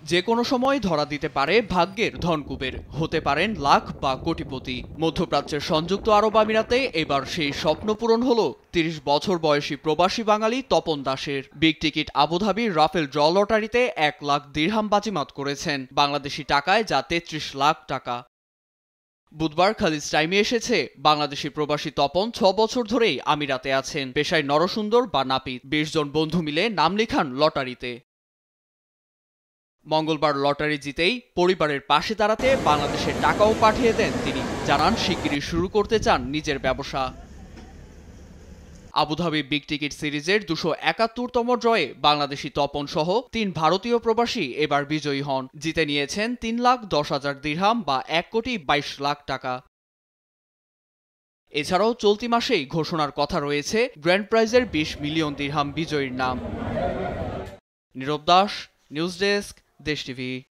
যে কোনো সময় ধরা দিতে পারে ভাগ্যের ধনকুবের, হতে পারেন লাখ বা কোটিপতি। মধ্যপ্রাচ্যের সংযুক্ত আরব আমিরাতে এবার সেই স্বপ্ন পূরণ হলো ৩০ বছর বয়সী প্রবাসী বাঙালি তপন দাসের। বিগ টিকিট আবুধাবির রাফেল ড্র লটারিতে ১ লাখ দিরহাম বাজিমাত করেছেন, বাংলাদেশি টাকায় যা ৩৩ লাখ টাকা। বুধবার খালিজ টাইমে এসেছে বাংলাদেশি প্রবাসী তপন ৬ বছর ধরেই আমিরাতে আছেন। পেশায় নরসুন্দর বা নাপিত। ২০ জন বন্ধু মিলে নাম লেখান লটারিতে। মঙ্গলবার লটারি জিতেই পরিবারের পাশে দাঁড়াতে বাংলাদেশের টাকাও পাঠিয়ে দেন তিনি। জানান শিগগিরই শুরু করতে চান নিজের ব্যবসা। আবুধাবি বিগ টিকিট সিরিজের ২৭১তম ড্রয়ে বাংলাদেশি তপন সহ ৩ ভারতীয় প্রবাসী এবার বিজয়ী হন। জিতে নিয়েছেন ৩,১০,০০০ দিরহাম বা ১,২২,০০,০০০ টাকা। এছাড়াও চলতি মাসেই ঘোষণার কথা রয়েছে গ্র্যান্ড প্রাইজের ২০ মিলিয়ন দিরহাম বিজয়ীর নাম। নীরব দাস, নিউজ ডেস্ক, দেশ টিভি।